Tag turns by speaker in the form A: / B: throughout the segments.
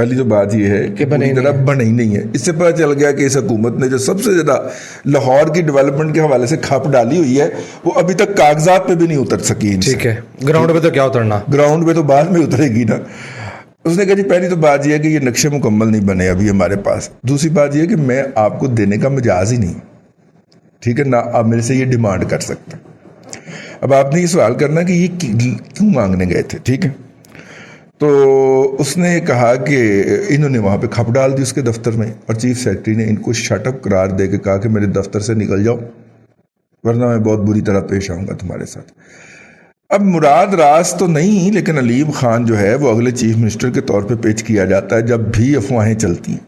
A: پہلی تو بات یہ ہے کہ پوری طرح بنے ہی نہیں ہے. اس سے پتہ چل گیا کہ اس حکومت نے جو سب سے زیادہ لاہور کی ڈیولپمنٹ کے حوالے سے کھپ ڈالی ہوئی ہے وہ ابھی تک کاغذات پہ بھی نہیں اتر سکی.
B: ٹھیک ہے, گراؤنڈ پہ تو کیا اترنا,
A: گراؤنڈ پہ تو بعد میں اترے گی نا. اس نے کہا جی پہلی تو بات یہ ہے کہ یہ نقشے مکمل نہیں بنے ابھی ہمارے پاس. دوسری بات یہ ہے کہ میں آپ کو دینے کا مجاز ہی نہیں, ٹھیک ہے, نہ آپ میرے سے یہ ڈیمانڈ کر سکتے. اب آپ نے یہ سوال کرنا کہ یہ کیوں مانگنے گئے تھے, ٹھیک ہے. تو اس نے کہا کہ انہوں نے وہاں پہ کھپ ڈال دی اس کے دفتر میں, اور چیف سیکرٹری نے ان کو شٹ اپ قرار دے کے کہا کہ میرے دفتر سے نکل جاؤ ورنہ میں بہت بری طرح پیش آؤں گا تمہارے ساتھ. اب مراد راست تو نہیں, لیکن علیم خان جو ہے وہ اگلے چیف منسٹر کے طور پہ پیش کیا جاتا ہے جب بھی افواہیں چلتی ہیں.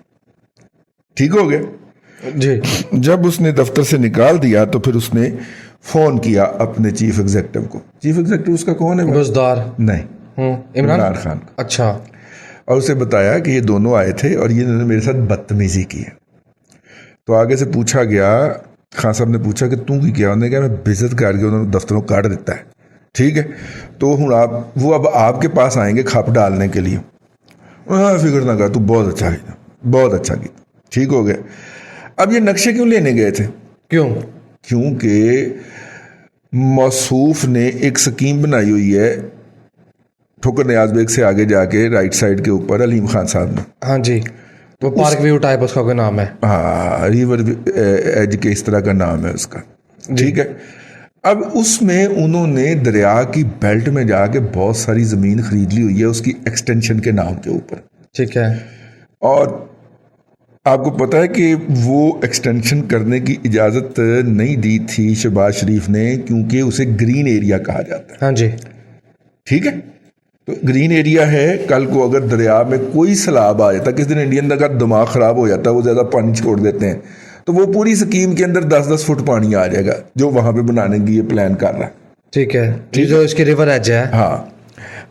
A: ٹھیک ہو گیا
B: جی.
A: جب اس نے دفتر سے نکال دیا تو پھر اس نے فون کیا اپنے چیف ایگزیکٹو کو. چیف ایگزیکٹو اس کا کون ہے؟
B: بزدار.
A: نہیں, عمران خان.
B: اچھا.
A: اور اسے بتایا کہ یہ دونوں آئے تھے اور یہ نے میرے ساتھ بدتمیزی کی ہے. تو آگے سے پوچھا گیا, خان صاحب نے پوچھا کہ تم کی کیا؟ انہوں نے کہا میں بزت کر کے انہوں نے دفتروں کاٹ دیتا ہے. ٹھیک ہے, تو ہوں وہ اب آپ کے پاس آئیں گے کھپ ڈالنے کے لیے. ہاں فکر نہ کر, تو بہت اچھا کیا, بہت اچھا کیا. ٹھیک ہو گیا. اب یہ نقشے کیوں لینے گئے تھے؟ کیونکہ موصوف نے ایک سکیم بنائی ہوئی ہے ٹھوکر نیاز بیگ سے آگے جا کے رائٹ سائڈ کے اوپر, علیم خان صاحب نے.
B: ہاں جی, وہ پارک ویو ٹائپ اس کا کوئی نام ہے.
A: ہاں, ریور ایج کے اس طرح کا نام ہے اس کا. ٹھیک ہے. اب اس میں انہوں نے دریا کی بیلٹ میں جا کے بہت ساری زمین خرید لی ہوئی ہے اس کی ایکسٹینشن کے نام کے اوپر.
B: ٹھیک ہے.
A: اور آپ کو پتہ ہے کہ وہ ایکسٹینشن کرنے کی اجازت نہیں دی تھی شہباز شریف نے, کیونکہ اسے گرین ایریا کہا جاتا ہے.
B: ہاں جی.
A: ٹھیک ہے. تو گرین ایریا ہے, کل کو اگر دریا میں کوئی سیلاب آ جاتا, کس دن انڈین کا دماغ خراب ہو جاتا ہے, وہ زیادہ پانی چھوڑ دیتے ہیں, تو وہ پوری سکیم کے اندر 10-10 فٹ پانی آ جائے گا جو وہاں پہ بنانے کی یہ پلان کر رہا ہے.
B: ٹھیک ہے, جو اس کی ریور ایج ہے.
A: ہاں.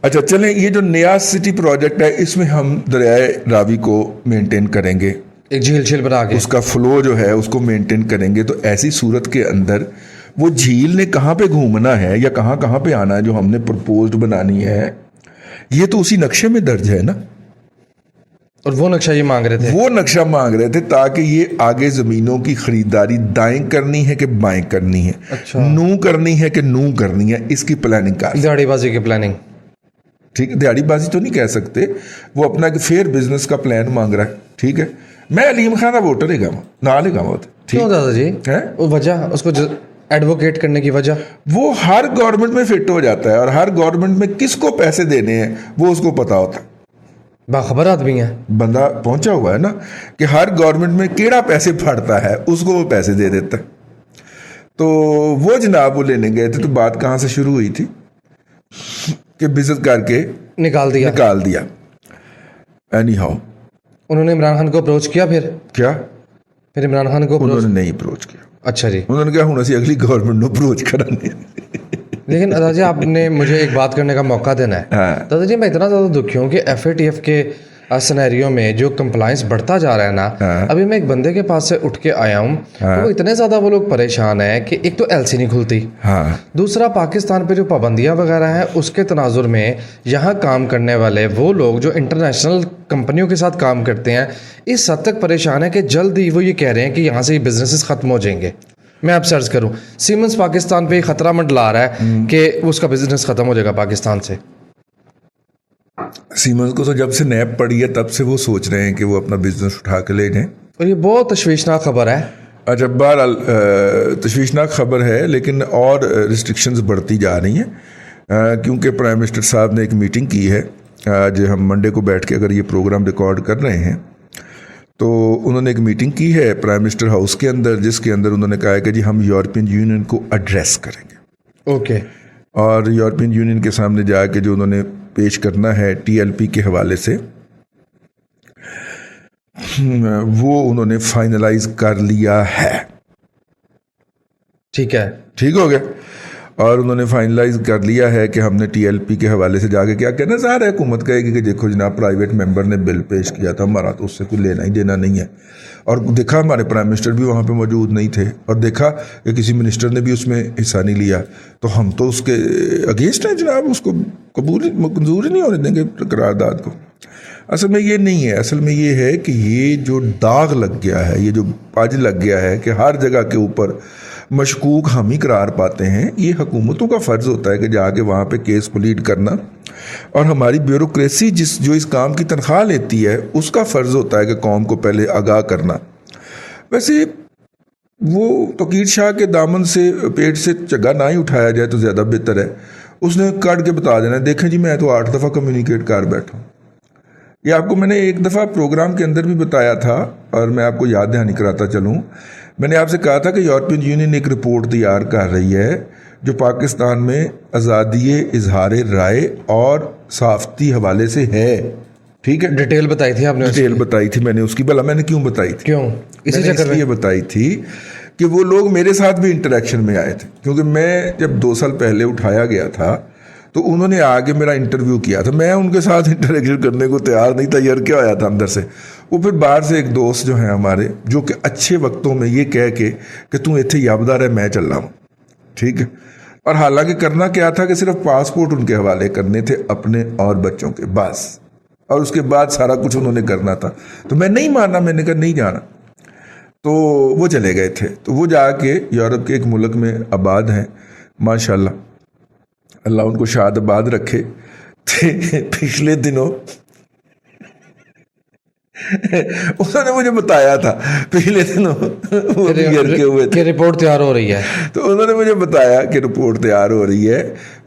A: اچھا چلیں, یہ جو نیا سٹی پروجیکٹ ہے اس میں ہم دریائے راوی کو مینٹین کریں گے,
B: ایک جھیل بنا کے
A: اس کا فلو جو ہے اس کو مینٹین کریں گے. تو ایسی صورت کے اندر وہ جھیل نے کہاں پہ گھومنا ہے یا کہاں پہ آنا ہے جو ہم نے پرپوزڈ بنانی ہے, یہ تو اسی نقشے میں درج ہے نا.
B: اور وہ نقشہ یہ مانگ رہے تھے,
A: وہ نقشہ مانگ رہے تھے تاکہ یہ آگے زمینوں کی خریداری دائیں کرنی ہے کہ بائیں کرنی ہے, نو کرنی ہے کہ نو کرنی ہے, اس کی پلاننگ کر,
B: دیہڑی بازی کی پلاننگ.
A: ٹھیک ہے, دیہڑی بازی تو نہیں کہہ سکتے, وہ اپنا ایک فیئر بزنس کا پلان مانگ رہا ہے. ٹھیک ہے. میں علیم خان کا ووٹر ہی گا, نہ لے گا.
B: کیوں دادا جی؟ وہ وجہ اس کو ایڈوکیٹ کرنے کی وجہ,
A: وہ ہر گورنمنٹ میں فٹ ہو جاتا ہے اور ہر گورنمنٹ میں کس کو پیسے دینے ہیں وہ اس کو پتا ہوتا ہے.
B: باخبر آدمی ہے,
A: بندہ پہنچا ہوا ہے نا کہ ہر گورنمنٹ میں کیڑا پیسے پھاڑتا ہے اس کو وہ پیسے دے دیتا ہے. تو وہ جناب وہ لینے گئے تھے. تو بات کہاں سے شروع ہوئی تھی کہ بزت کر کے
B: نکال دیا.
A: اینی ہاؤ
B: انہوں نے عمران خان کو اپروچ کیا, پھر عمران خان کو
A: انہوں نے نہیں اپروچ کیا.
B: اچھا جی.
A: انہوں نے کہا ہوں اسی اگلی گورنمنٹ کو اپروچ کرانے.
B: لیکن دادا جی آپ نے مجھے ایک بات کرنے کا موقع دینا ہے. دادا جی میں اتنا زیادہ دکھی ہوں کہ FATF کے سینیریو میں جو کمپلائنس بڑھتا جا رہا ہے نا, ابھی میں ایک بندے کے پاس سے اٹھ کے آیا ہوں, وہ اتنے زیادہ وہ لوگ پریشان ہیں کہ ایک تو LC نہیں کھلتی, دوسرا پاکستان پہ جو پابندیاں وغیرہ ہیں اس کے تناظر میں یہاں کام کرنے والے وہ لوگ جو انٹرنیشنل کمپنیوں کے ساتھ کام کرتے ہیں اس حد تک پریشان ہیں کہ جلد ہی وہ یہ کہہ رہے ہیں کہ یہاں سے یہ بزنسز ختم ہو جائیں گے. میں اب سرچ کروں, سیمنز پاکستان پہ خطرہ منڈلا رہا ہے کہ اس کا بزنس ختم ہو جائے گا پاکستان سے.
A: سیمنز کو تو جب سے نیب پڑی ہے تب سے وہ سوچ رہے ہیں کہ وہ اپنا بزنس اٹھا کے لے جائیں,
B: اور یہ بہت تشویشناک خبر ہے.
A: اچھا بہرحال تشویشناک خبر ہے, لیکن اور ریسٹرکشنز بڑھتی جا رہی ہیں کیونکہ پرائم منسٹر صاحب نے ایک میٹنگ کی ہے. آج ہم منڈے کو بیٹھ کے اگر یہ پروگرام ریکارڈ کر رہے ہیں تو انہوں نے ایک میٹنگ کی ہے پرائم منسٹر ہاؤس کے اندر, جس کے اندر انہوں نے کہا ہے کہ جی ہم یورپین یونین کو ایڈریس کریں گے.
B: اوکے.
A: اور یورپین یونین کے سامنے جا کے جو انہوں نے پیش کرنا ہے TLP کے حوالے سے وہ انہوں نے فائنلائز کر لیا ہے.
B: ٹھیک ہے,
A: ٹھیک ہو گیا. اور انہوں نے فائنلائز کر لیا ہے کہ ہم نے TLP کے حوالے سے جا کے کیا کہنا, ظاہر ہے حکومت کہے گی کہ دیکھو جناب پرائیویٹ ممبر نے بل پیش کیا تھا, ہمارا تو اس سے کوئی لینا ہی دینا نہیں ہے. اور دیکھا ہمارے پرائم منسٹر بھی وہاں پہ موجود نہیں تھے, اور دیکھا کہ کسی منسٹر نے بھی اس میں حصہ نہیں لیا, تو ہم تو اس کے اگینسٹ ہیں جناب, اس کو قبول منظور ہی نہیں ہونے دیں گے قرارداد کو. اصل میں یہ نہیں ہے، اصل میں یہ ہے کہ یہ جو داغ لگ گیا ہے، یہ جو پج لگ گیا ہے کہ ہر جگہ کے اوپر مشکوک ہم ہی قرار پاتے ہیں، یہ حکومتوں کا فرض ہوتا ہے کہ جا کے وہاں پہ کیس پلیڈ کرنا، اور ہماری بیوروکریسی جو اس کام کی تنخواہ لیتی ہے اس کا فرض ہوتا ہے کہ قوم کو پہلے آگاہ کرنا۔ ویسے وہ توقیر شاہ کے دامن سے پیٹ سے چگا نہ ہی اٹھایا جائے تو زیادہ بہتر ہے، اس نے کٹ کے بتا دینا، دیکھیں جی میں تو 8 دفعہ کمیونیکیٹ کر بیٹھا ہوں۔ یہ آپ کو میں نے ایک دفعہ پروگرام کے اندر بھی بتایا تھا، اور میں آپ کو یاد دہانی کراتا چلوں، میں نے آپ سے کہا تھا کہ یورپین یونین ایک رپورٹ تیار کر رہی ہے جو پاکستان میں آزادی اظہار رائے اور صحافتی حوالے سے ہے، ٹھیک ہے؟
B: ڈیٹیل بتائی تھی آپ نے؟
A: ڈیٹیل بتائی تھی میں نے اس کی، بھلا میں نے کیوں بتائی تھی؟
B: کیوں؟ اسی چکر میں
A: یہ بتائی تھی کہ وہ لوگ میرے ساتھ بھی انٹریکشن میں آئے تھے، کیونکہ میں جب 2 سال پہلے اٹھایا گیا تھا تو انہوں نے آگے میرا انٹرویو کیا تھا، میں ان کے ساتھ انٹریکشن کرنے کو تیار نہیں تھا، یار کیا آیا تھا اندر سے۔ وہ پھر باہر سے ایک دوست جو ہیں ہمارے، جو کہ اچھے وقتوں میں یہ کہہ کے کہ تم ایتھے یابدار ہے میں چل رہا ہوں، ٹھیک ہے، اور حالانکہ کرنا کیا تھا کہ صرف پاسپورٹ ان کے حوالے کرنے تھے اپنے اور بچوں کے، بس، اور اس کے بعد سارا کچھ انہوں نے کرنا تھا۔ تو میں نہیں مانا، میں نے کہا نہیں جانا، تو وہ چلے گئے تھے۔ تو وہ جا کے یورپ کے ایک ملک میں آباد ہیں ماشاءاللہ، اللہ ان کو شاد آباد رکھے۔ پچھلے دنوں انہوں نے مجھے بتایا تھا، پچھلے دنوں وہ بھی گھر کے ہوئے تھے،
B: رپورٹ تیار ہو رہی ہے،
A: تو انہوں نے مجھے بتایا کہ رپورٹ تیار ہو رہی ہے،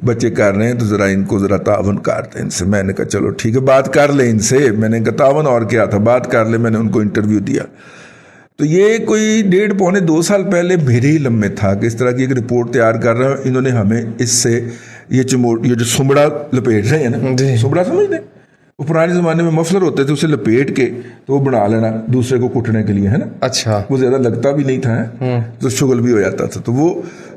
A: بچے کر رہے ہیں، تو ذرا ان کو ذرا تعاون کرتے ہیں ان سے۔ میں نے کہا چلو ٹھیک ہے، بات کر لیں ان سے۔ میں نے کہا تعاون اور کیا تھا، بات کر لیں۔ میں نے ان کو انٹرویو دیا، تو یہ کوئی 1.5 پونے 2 سال پہلے میرے ہی لمحے تھا کہ اس طرح کی ایک رپورٹ تیار کر رہا ہوں، انہوں نے ہمیں اس سے یہ جو سمڑا لپیٹ رہے ہیں نا، سمڑا سمجھ لیں، وہ پرانے زمانے میں مفلر ہوتے تھے، اسے لپیٹ کے تو وہ بنا لینا دوسرے کو کٹنے کے لیے، ہے نا،
B: اچھا،
A: وہ زیادہ لگتا بھی نہیں تھا، تو شغل بھی ہو جاتا تھا۔ تو وہ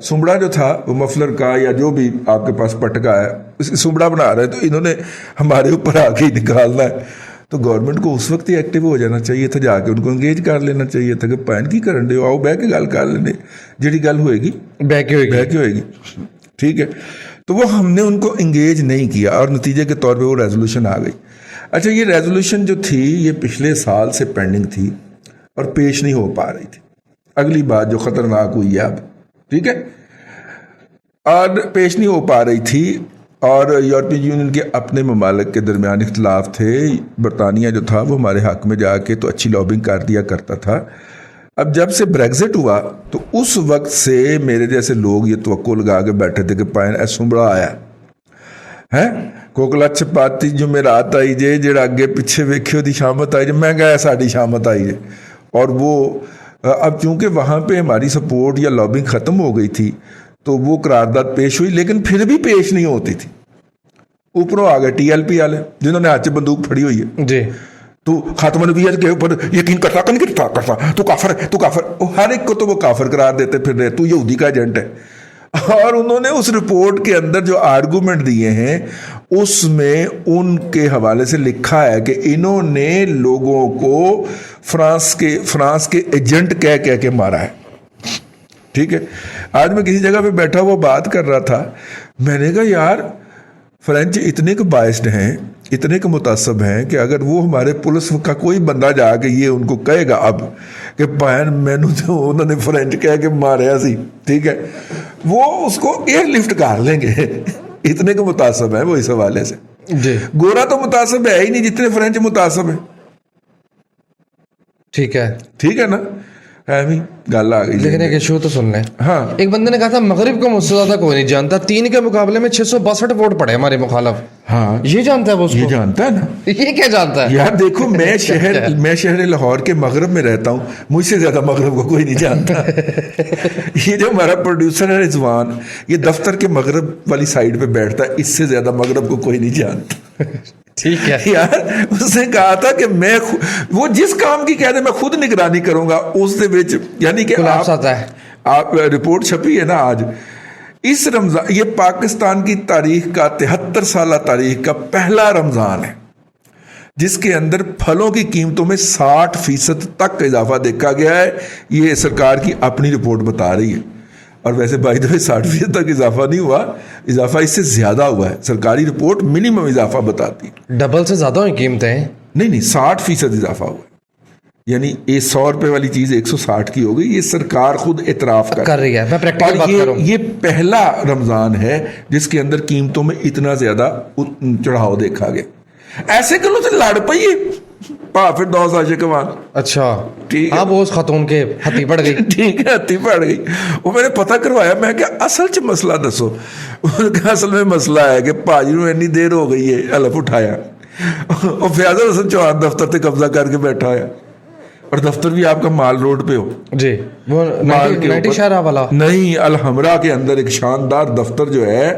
A: سمڑا جو تھا وہ مفلر کا یا جو بھی آپ کے پاس پٹکا ہے، اس سمڑا بنا رہے، تو انہوں نے ہمارے اوپر آ کے ہی نکالنا ہے۔ تو گورنمنٹ کو اس وقت ہی ایکٹیو ہو جانا چاہیے تھا، جا کے ان کو انگیج کر لینا چاہیے تھا کہ پین کی کرن دے، آؤ بہ کے گل کر لینے، جہی گل ہوئے گی
B: بہ کے
A: ہوئے گی، ٹھیک ہے۔ تو وہ ہم نے ان کو انگیج نہیں کیا، اور نتیجے کے طور پہ وہ ریزولوشن آ گئی۔ اچھا، یہ ریزولوشن جو تھی یہ پچھلے سال سے پینڈنگ تھی اور پیش نہیں ہو پا رہی تھی۔ اگلی بات جو خطرناک ہوئی ہے اب، ٹھیک ہے، اور پیش نہیں ہو پا رہی تھی، اور یورپین یونین کے اپنے ممالک کے درمیان اختلاف تھے۔ برطانیہ جو تھا وہ ہمارے حق میں جا کے تو اچھی لابنگ کر دیا کرتا تھا۔ اب جب سے بریگزٹ ہوا تو اس وقت سے میرے جیسے لوگ یہ توقع لگا کے بیٹھے تھے کہ پائن سمبڑا آیا ہے، کوکلا چپاتی جو میں رات آئی جے، جڑا اگے پیچھے ویکھیو دی شامت آئی جے، میں کہا ساڈی شامت آئی جے۔ اور وہ اب چونکہ وہاں پہ ہماری سپورٹ یا لابنگ ختم ہو گئی تھی تو وہ قرارداد پیش ہوئی، لیکن پھر بھی پیش نہیں ہوتی تھی۔ اوپروں آ گئے ٹی ایل پی والے جنہوں نے ہاتھ بندوق پھڑی ہوئی ہے، جی، تو خاتمہ نبویت کے اوپر یقین کرتا کہ نہیں کرتا، تو کافر ہے، تو کافر، ہر ایک کو تو وہ کافر قرار دیتے پھر رہے، تو یہودی کا ایجنٹ ہے۔ اور انہوں نے اس رپورٹ کے اندر جو آرگومنٹ دیے ہیں اس میں ان کے حوالے سے لکھا ہے کہ انہوں نے لوگوں کو فرانس کے ایجنٹ کہہ کے مارا ہے، ٹھیک ہے۔ آج میں کسی جگہ پہ بیٹھا ہوا بات کر رہا تھا، میں نے کہا یار فرینچ اتنے کو بائسڈ ہیں، اتنے کو متعصب ہیں کہ اگر وہ ہمارے پولیس کا کوئی بندہ جا کے یہ ان کو کہے گا اب کہ بہن مینو تو انہوں نے فرینچ کہہ کے ماریا سی، ٹھیک ہے، وہ اس کو ایئر لفٹ کر لیں گے، اتنے کو متعصب ہیں وہ اس حوالے سے۔ جی، گورا تو متعصب ہے ہی نہیں جتنے فرینچ متعصب ہیں، ٹھیک ہے نا، گل آ گئی۔
B: لیکن ایک ایشو تو سن لیں،
A: ہاں،
B: ایک بندے نے کہا تھا مغرب کو مجھ سے زیادہ کوئی نہیں جانتا، 3 کے مقابلے میں 662 ووٹ پڑے ہمارے مخالف۔
A: ہاں،
B: یہ جانتا ہے وہ،
A: یہ جانتا ہے نا،
B: یہ کیا جانتا ہے
A: یار دیکھو میں شہر لاہور کے مغرب میں رہتا ہوں، مجھ سے زیادہ مغرب کو کوئی نہیں جانتا۔ یہ جو ہمارا پروڈیوسر ہے رضوان، یہ دفتر کے مغرب والی سائڈ پہ بیٹھتا ہے، اس سے زیادہ مغرب کو کوئی نہیں جانتا، ٹھیک ہے یار۔ اس نے کہا تھا کہ میں وہ جس کام کی کہہ دے میں خود نگرانی کروں گا اس دے وچ، یعنی کہ آپ رپورٹ چھپی ہے نا آج، اس رمضان، یہ پاکستان کی تاریخ کا 73 سالہ تاریخ کا پہلا رمضان ہے جس کے اندر پھلوں کی قیمتوں میں 60% تک اضافہ دیکھا گیا ہے۔ یہ سرکار کی اپنی رپورٹ بتا رہی ہے، اور ویسے بائی دا وے 60% تک اضافہ نہیں ہوا, اضافہ اس سے زیادہ ہوا ہے. سرکاری رپورٹ منیمم اضافہ بتاتی ہے.
B: ڈبل سے زیادہ ہوئی قیمتیں.
A: نہیں 60% اضافہ ہوا ہے, یعنی یہ 100 روپے والی چیز 160 کی ہو گئی. یہ سرکار خود اعتراف
B: کر رہی ہے. میں پریکٹیکل بات کر رہا ہوں.
A: یہ پہلا رمضان ہے جس کے اندر قیمتوں میں اتنا زیادہ چڑھاؤ دیکھا گیا. ایسے کلو سے لڑ پئیے پھر 2 ساشے کمان.
B: اچھا
A: ٹھیک ہے,
B: آپ اس خاتون کے ہتھی پڑ گئی.
A: ٹھیک ہے, ہتھی پڑ گئی. وہ میں نے پتہ کروایا, میں کہ اصل چ مسئلہ دسو. اصل میں مسئلہ ہے کہ پاجی نو اتنی دیر ہو گئی ہے حلف اٹھایا, اور فیاض حسن چوہان دفتر تے قبضہ کر کے بیٹھا ہے, اور دفتر بھی آپ کا مال روڈ پہ ہو.
B: جی وہ 90 شہرہ والا
A: نہیں, الحمرا کے اندر ایک شاندار دفتر جو ہے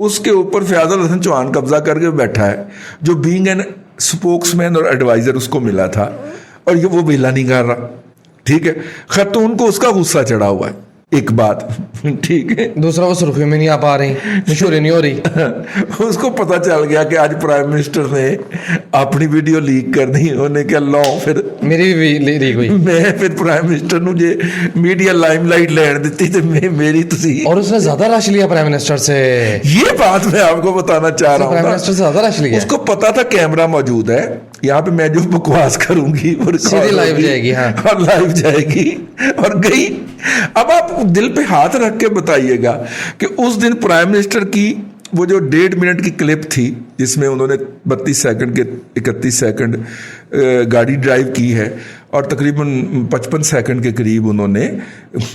A: اس کے اوپر فیاض الحسن چوہان قبضہ کر کے بیٹھا ہے, جو بینگ این سپوکس مین اور ایڈوائزر اس کو ملا تھا, اور یہ وہ بیلا نہیں کر رہا. ٹھیک ہے, خاتون کو اس کا غصہ چڑھا ہوا ہے. ایک بات ٹھیک ہے,
B: دوسرا وہ سرخیوں میں نہیں آ پا رہی, مشہوری نہیں ہو رہی.
A: اس کو پتا چل گیا کہ آج پرائم منسٹر نے اپنی ویڈیو لیک کرنی, انہیں کیا لو پھر
B: میری بھی لیک ہوئی,
A: میں پھر پرائم منسٹر نو جے میڈیا لائم لائٹ لین دیتی تو میری تسی,
B: اور اس نے زیادہ رش لیا پرائم منسٹر سے.
A: یہ بات میں آپ کو بتانا چاہ رہا ہوں.
B: پرائم منسٹر سے زیادہ رش لیا.
A: اس کو پتا تھا کیمرہ موجود ہے یہاں پہ, میں جو بکواس کروں گی
B: سیدھی لائیو جائے گی. ہاں,
A: اور لائیو جائے گی اور گئی. اب آپ دل پہ ہاتھ رکھ کے بتائیے گا کہ اس دن پرائم منسٹر کی وہ جو 1.5 منٹ کی کلپ تھی جس میں انہوں نے 32 سیکنڈ کے 31 سیکنڈ گاڑی ڈرائیو کی ہے, اور تقریباً 55 سیکنڈ کے قریب انہوں نے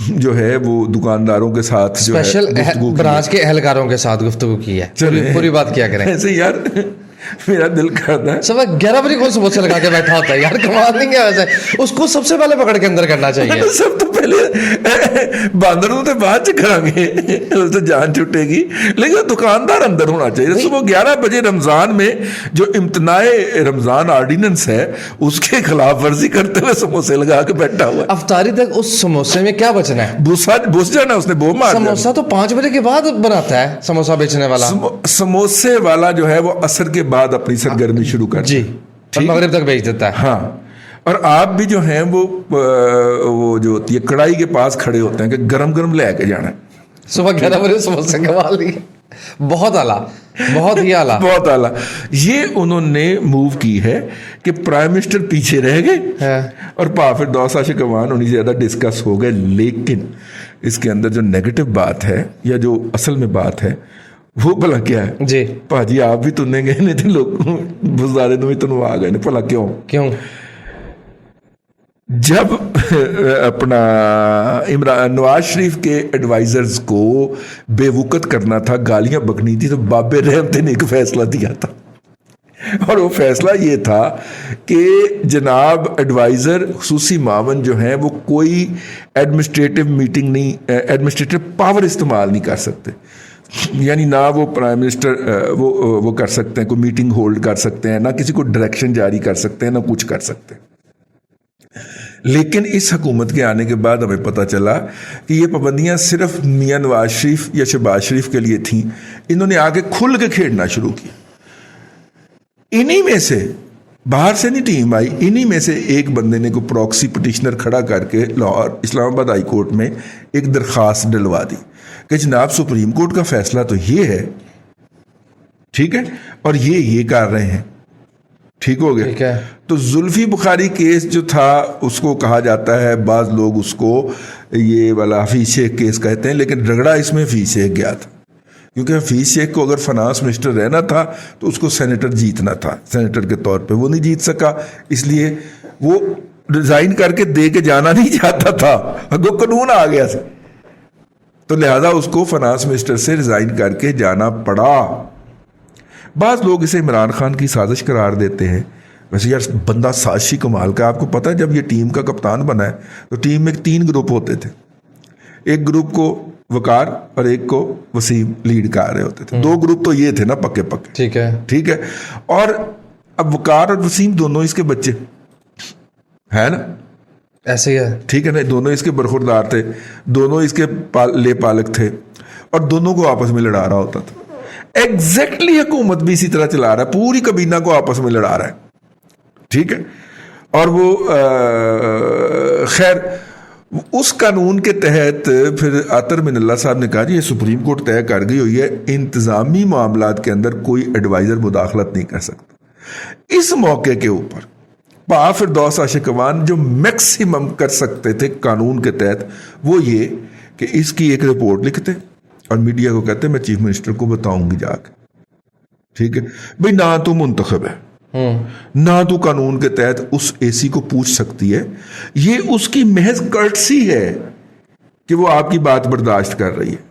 A: جو ہے وہ دکانداروں کے ساتھ جو
B: اسپیشل برانچ کے اہلکاروں کے ساتھ گفتگو کی ہے. پوری بات کیا کریں.
A: ایسے یار میرا دل کرتا ہے
B: صبح 11 بجے کون سموسے لگا کے بیٹھا ہوتا ہے یار, کمال نہیں ہے. ویسے اس کو سب سے پہلے پکڑ کے اندر کرنا چاہیے.
A: سب تو پہلے باندروں تو بعد چ کریں گے, اس سے جان چھٹے گی, لیکن دکاندار اندر ہونا چاہیے. صبح 11 بجے رمضان میں جو امتناع رمضان آرڈیننس ہے اس کے خلاف ورزی کرتے ہوئے سموسے لگا کے بیٹھا ہوا ہے.
B: افطاری تک اس سموسے میں کیا بچنا ہے؟
A: بس جانا اس نے, بو مار.
B: سموسہ تو 5 بجے کے بعد بناتا ہے سموسہ بیچنے والا.
A: سموسے والا جو ہے وہ عصر کے بعد اپنی سرگرمی شروع کرتا ہے.
B: جی, مغرب تک بیچ دیتا ہے.
A: ہاں, اور آپ بھی جو ہیں وہ جو ہوتی ہے کڑائی کے پاس کھڑے ہوتے ہیں کہ گرم گرم لے کے جانا ہے.
B: صبح 11 بجے سموسے کما لیے. بہت اعلیٰ, بہت ہی اعلیٰ,
A: بہت اعلیٰ. یہ انہوں نے موو کی ہے کہ پرائم منسٹر پیچھے رہ گئے اور پھر 2 ساشے کمان انہیں زیادہ ڈسکس ہو گئے. لیکن اس کے اندر جو نیگیٹو بات ہے یا جو اصل میں بات ہے وہ بھلا کیا ہے؟
B: جی
A: پاجی آپ بھی تننے گئے نہیں تھے, لوگ بزارے نو بھی تنو آ گئے. بھلا کیوں؟ جب اپنا نواز شریف کے ایڈوائزرز کو بے وقت کرنا تھا, گالیاں بکنی تھی, تو بابے رحمت نے ایک فیصلہ دیا تھا, اور وہ فیصلہ یہ تھا کہ جناب ایڈوائزر خصوصی معاون جو ہیں وہ کوئی ایڈمنسٹریٹو میٹنگ نہیں, ایڈمنسٹریٹو پاور استعمال نہیں کر سکتے. یعنی نہ وہ پرائم منسٹر وہ کر سکتے ہیں, کوئی میٹنگ ہولڈ کر سکتے ہیں, نہ کسی کو ڈائریکشن جاری کر سکتے ہیں, نہ کچھ کر سکتے ہیں. لیکن اس حکومت کے آنے کے بعد ہمیں پتہ چلا کہ یہ پابندیاں صرف میاں نواز شریف یا شہباز شریف کے لیے تھیں. انہوں نے آگے کھل کے کھیلنا شروع کیا. انہی میں سے باہر سے نہیں ٹیم آئی, انہی میں سے ایک بندے نے کو پروکسی پٹیشنر کھڑا کر کے لاہور اسلام آباد ہائی کورٹ میں ایک درخواست ڈلوا دی کہ جناب سپریم کورٹ کا فیصلہ تو یہ ہے, ٹھیک ہے, اور یہ کر رہے ہیں, ٹھیک ہو گیا. تو زلفی بخاری کیس جو تھا اس کو کہا جاتا ہے, بعض لوگ اس کو یہ والا حفیظ شیخ کیس کہتے ہیں, لیکن رگڑا اس میں حفیظ شیخ گیا تھا, کیونکہ حفیظ شیخ کو اگر فنانس منسٹر رہنا تھا تو اس کو سینیٹر جیتنا تھا. سینیٹر کے طور پہ وہ نہیں جیت سکا, اس لیے وہ ریزائن کر کے دے کے جانا نہیں چاہتا تھا, اگو قانون آ گیا تھا, تو لہذا اس کو فنانس منسٹر سے ریزائن کر کے جانا پڑا. بعض لوگ اسے عمران خان کی سازش قرار دیتے ہیں. ویسے یار بندہ سازشی کمال کا. آپ کو پتہ ہے جب یہ ٹیم کا کپتان بنا ہے تو ٹیم میں 3 گروپ ہوتے تھے. ایک گروپ کو وقار اور ایک کو وسیم لیڈ کر رہے ہوتے تھے. 2 گروپ تو یہ تھے نا پکے, ٹھیک ہے. اور اب وقار اور وسیم دونوں اس کے بچے ہے نا,
B: ایسے ہی ہے,
A: ٹھیک ہے نا, دونوں اس کے برخوردار تھے, دونوں اس کے لے پالک تھے, اور دونوں کو آپس میں لڑا رہا ہوتا تھا. ایگزیکٹلی حکومت بھی اسی طرح چلا رہا ہے, پوری کابینہ کو آپس میں لڑا رہا ہے, ٹھیک ہے. اور وہ خیر اس قانون کے تحت پھر عطر من اللہ صاحب نے کہا جی یہ سپریم کورٹ طے کر گئی ہوئی ہے، انتظامی معاملات کے اندر کوئی ایڈوائزر مداخلت نہیں کر سکتا۔ اس موقع کے اوپر پا فردوس عاشقوان جو میکسیمم کر سکتے تھے قانون کے تحت وہ یہ کہ اس کی ایک رپورٹ لکھتے اور میڈیا کو کہتے میں چیف منسٹر کو بتاؤں گی جا کے، ٹھیک ہے بھئی نہ تو منتخب ہے نہ تو قانون کے تحت اس اے سی کو پوچھ سکتی ہے، یہ اس کی محض کرٹسی ہے کہ وہ آپ کی بات برداشت کر رہی ہے،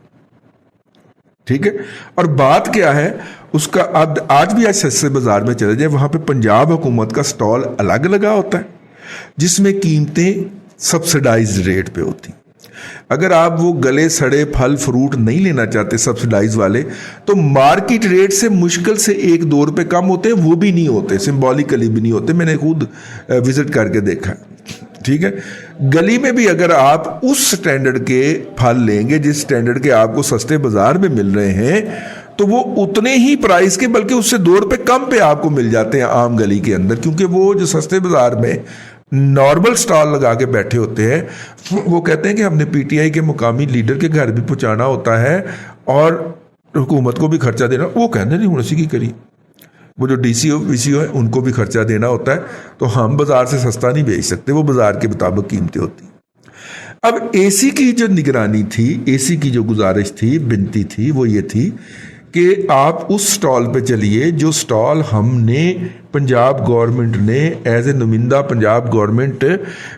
A: ٹھیک ہے۔ اور بات کیا ہے اس کا، آج بھی سستے بازار میں چلے جائے وہاں پہ پنجاب حکومت کا سٹال الگ لگا ہوتا ہے جس میں قیمتیں سبسڈائز ریٹ پہ ہوتی ہیں۔ اگر آپ وہ گلے سڑے پھل فروٹ نہیں لینا چاہتے سبسڈائز والے تو مارکیٹ ریٹ سے مشکل سے 1-2 روپے کم ہوتے ہیں، وہ بھی نہیں ہوتے، سمبولیکلی بھی نہیں ہوتے، میں نے خود وزٹ کر کے دیکھا، ٹھیک ہے۔ گلی میں بھی اگر آپ اس سٹینڈرڈ کے پھل لیں گے جس سٹینڈرڈ کے آپ کو سستے بازار میں مل رہے ہیں تو وہ اتنے ہی پرائز کے بلکہ اس سے 2 روپے کم پہ آپ کو مل جاتے ہیں عام گلی کے اندر، کیونکہ وہ جو سستے بازار میں نارمل سٹال لگا کے بیٹھے ہوتے ہیں وہ کہتے ہیں کہ ہم نے پی ٹی آئی کے مقامی لیڈر کے گھر بھی پہنچانا ہوتا ہے اور حکومت کو بھی خرچہ دینا، وہ کہتے نہیں ہوں اسی کی کری، وہ جو ڈی سی او وی سی او ہے ان کو بھی خرچہ دینا ہوتا ہے، تو ہم بازار سے سستا نہیں بیچ سکتے، وہ بازار کے مطابق قیمتیں ہوتی ہیں۔ اب اے سی کی جو نگرانی تھی، اے سی کی جو گزارش تھی، بنتی تھی، وہ یہ تھی کہ آپ اس سٹال پہ چلیے جو سٹال ہم نے پنجاب گورنمنٹ نے ایز اے نمائندہ پنجاب گورنمنٹ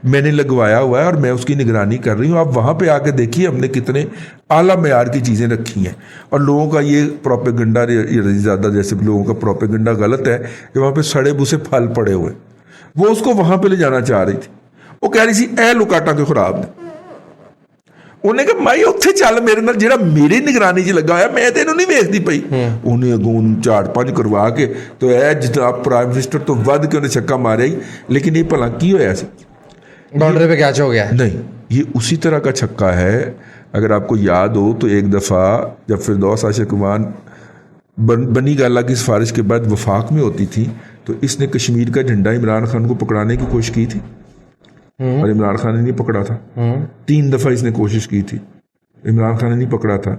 A: میں نے لگوایا ہوا ہے اور میں اس کی نگرانی کر رہی ہوں، آپ وہاں پہ آ کے دیکھیے ہم نے کتنے اعلیٰ معیار کی چیزیں رکھی ہیں۔ اور لوگوں کا یہ پروپیگنڈا زیادہ، جیسے لوگوں کا پروپیگنڈا غلط ہے کہ وہاں پہ سڑے بھسے پھل پڑے ہوئے، وہ اس کو وہاں پہ لے جانا چاہ رہی تھی، وہ کہہ رہی تھی اے لکاٹا کے خراب نے، انہیں کہا مائی اتھے چل میرے نال جڑا میری نگرانی چ لگا ہوا میں تے انہوں نہیں ویکھدی پئی، انہیں اگوں 4-5 کروا کے تو اے جناب پرائم منسٹر تو ود کے انہیں چھکا ماریا ہی، لیکن یہ بھلا کی ہویا سی
B: باؤنڈری پہ کیچ ہو گیا ہے؟
A: نہیں، یہ اسی طرح کا چھکا ہے۔ اگر آپ کو یاد ہو تو ایک دفعہ جب فردوس عاشقوان بنی گالہ کی سفارش کے بعد وفاق میں ہوتی تھی تو اس نے کشمیر کا جھنڈا عمران خان کو پکڑانے کی کوشش کی تھی اور عمران خان نے نہیں پکڑا تھا، 3 دفعہ اس نے کوشش کی تھی، عمران خان نے نہیں پکڑا تھا،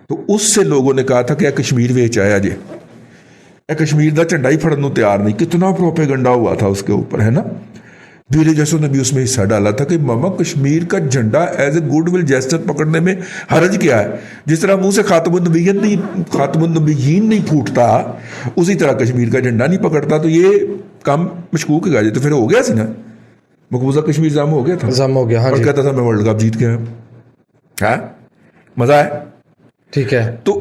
A: تو اس سے لوگوں نے کہا تھا کہ کشمیر ویچ آیا جے، کشمیر دا جھنڈا ہی پھڑن نوں تیار نہیں، کتنا پروپیگنڈا ہوا تھا اس کے اوپر، ہے نا۔ ویرے جیسو نے بھی اس میں حصہ ڈالا تھا کہ ماما کشمیر کا جھنڈا as a good will gesture پکڑنے میں حرج کیا ہے، جس طرح منہ سے خاتم النبیین نہیں پھوٹتا اسی طرح کشمیر کا جھنڈا نہیں پکڑتا، تو یہ کام مشکوک ہے، تو پھر ہو گیا سی نا، مقبوضہ کشمیر زم ہو گیا تھا،
B: زم ہو گیا، ہاں
A: اور
B: جی،
A: کہتا تھا میں ورلڈ کپ جیت گیا، ہاں مزہ ہے،
B: ٹھیک ہے۔
A: تو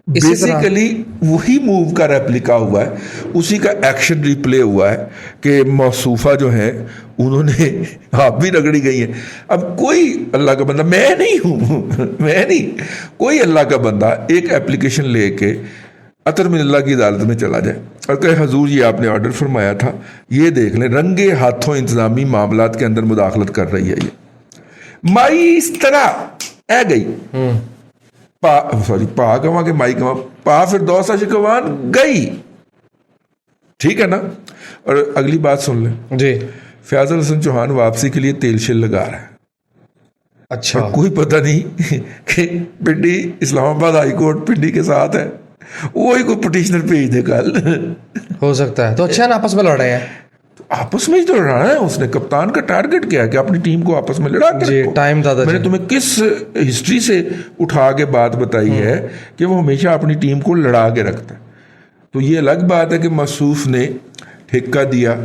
A: بیسیکلی وہی موو کا ریپلیکا ہوا ہے، اسی کا ایکشن ریپلے ہوا ہے کہ موصوفہ جو ہیں انہوں نے آپ بھی رگڑی گئی ہیں۔ اب کوئی اللہ کا بندہ، میں نہیں ہوں، میں نہیں، کوئی اللہ کا بندہ ایک اپلیکیشن لے کے عطر من اللہ کی عدالت میں چلا جائے اور کہ حضور یہ آپ نے آرڈر فرمایا تھا، یہ دیکھ لیں، رنگے ہاتھوں انتظامی معاملات کے اندر مداخلت کر رہی ہے یہ مائی، اس طرح اے گئی پا کہاں کہ مائی کہاں، پا فردوس عاشقوان گئی، ٹھیک ہے نا۔ اور اگلی بات سن لیں
B: جی،
A: فیاض الحسن چوہان واپسی کے لیے تیل شل لگا رہا ہے،
B: اچھا،
A: کوئی پتہ نہیں کہ پنڈی اسلام آباد ہائی کورٹ پنڈی کے ساتھ ہے، وہی کوئی پٹیشنر بھیج دے کل،
B: ہو سکتا ہے، تو اچھا نا آپس میں لڑ رہے ہیں،
A: آپس میں ہی تو لڑانا ہے، اس نے کپتان کا ٹارگٹ کیا ہے کہ اپنی ٹیم کو آپس میں لڑا کے
B: جی،
A: رکھو۔
B: ٹائم دادا
A: میں
B: جی،
A: نے تمہیں کس ہسٹری سے اٹھا کے بات بتائی ہے کہ وہ ہمیشہ اپنی ٹیم کو لڑا کے رکھتا ہے۔ تو یہ الگ بات ہے کہ موصوف نے ٹھیکہ دیا،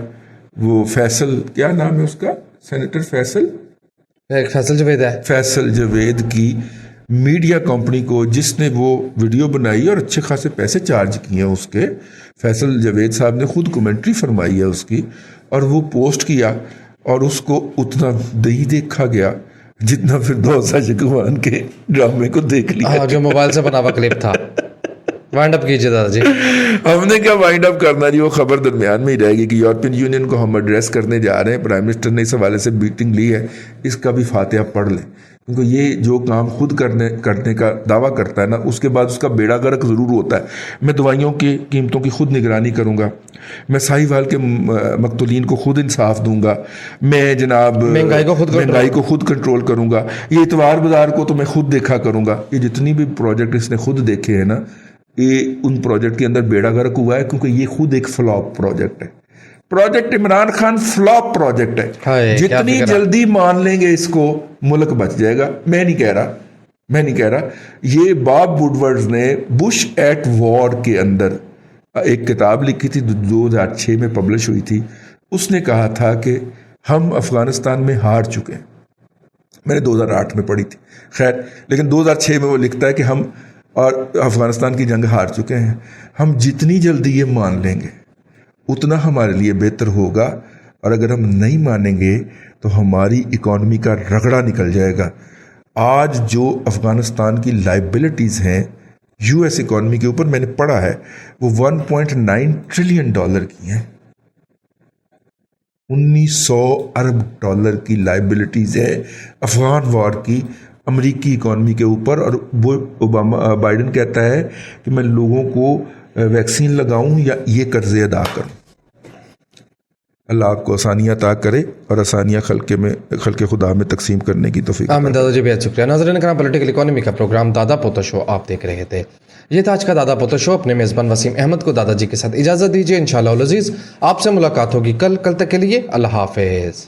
A: وہ فیصل، کیا نام ہے اس کا، سینیٹر
B: فیصل جوید ہے،
A: فیصل جوید کی میڈیا کمپنی کو، جس نے وہ ویڈیو بنائی اور اچھے خاصے پیسے چارج کیے ہیں اس کے، فیصل جوید صاحب نے خود کمنٹری فرمائی ہے اس کی، اور وہ پوسٹ کیا اور اس کو اتنا نہیں دیکھا گیا جتنا فردوس عاشقوان کے ڈرامے کو دیکھ لیا،
B: جو موبائل سے بنا ہوا کلپ تھا۔ وائنڈ اپ کیجیے دادا جی۔
A: ہم نے کیا وائنڈ اپ کرنا جی، وہ خبر درمیان میں ہی رہے گی کہ یورپین یونین کو ہم ایڈریس کرنے جا رہے ہیں، پرائم منسٹر نے اس حوالے سے میٹنگ لی ہے، اس کا بھی فاتحہ پڑھ لیں کیونکہ یہ جو کام خود کرنے کا دعویٰ کرتا ہے نا، اس کے بعد اس کا بیڑا غرق ضرور ہوتا ہے۔ میں دوائیوں کی قیمتوں کی خود نگرانی کروں گا، میں ساہیوال کے مقتولین کو خود انصاف دوں گا، میں جناب مہنگائی کو خود کنٹرول کروں گا، یہ اتوار بازار کو تو میں خود دیکھا کروں گا۔ یہ جتنی بھی پروجیکٹ اس نے خود دیکھے ہیں نا، یہ ان پروجیکٹ کے اندر بیڑا غرق ہوا ہے، کیونکہ یہ خود ایک فلاپ پروجیکٹ ہے۔ Project Imran Khan flop project ہے۔ جتنی جلدی مان لیں گے اس کو، ملک بچ جائے گا۔ میں نہیں کہہ رہا یہ باب ووڈورڈز نے بش ایٹ وار کے اندر ایک کتاب لکھی تھی، 2006 میں پبلش ہوئی تھی۔ اس نے کہا تھا کہ ہم افغانستان میں ہار چکے ہیں۔ میں نے 2008 میں پڑھی تھی، خیر، لیکن 2006 میں وہ لکھتا ہے کہ ہم اور افغانستان کی جنگ ہار چکے ہیں۔ ہم جتنی جلدی یہ مان لیں گے اتنا ہمارے لیے بہتر ہوگا، اور اگر ہم نہیں مانیں گے تو ہماری اکانومی کا رگڑا نکل جائے گا۔ آج جو افغانستان کی لائبلٹیز ہیں یو ایس اکانومی کے اوپر، میں نے پڑھا ہے وہ $1.9 ٹریلین کی ہیں۔ 1900 ارب ڈالر کی لائبلٹیز ہے افغان وار کی امریکی اکانومی کے اوپر، اور بائیڈن کہتا ہے کہ میں لوگوں کو ویکسین لگاؤں یا یہ قرضے ادا کروں۔ اللہ آپ کو آسانیاں عطا کرے اور آسانیاں خلق خدا میں تقسیم کرنے کی توفیق۔
B: آمین دادا جی، بہت شکریہ۔ ناظرین کرام، پولیٹیکل اکانومی کا پروگرام دادا پوتا شو آپ دیکھ رہے تھے۔ یہ تھا آج کا دادا پوتا شو۔ اپنے میزبان وسیم احمد کو دادا جی کے ساتھ اجازت دیجیے۔ انشاءاللہ العزیز آپ سے ملاقات ہوگی کل تک کے لیے اللہ حافظ۔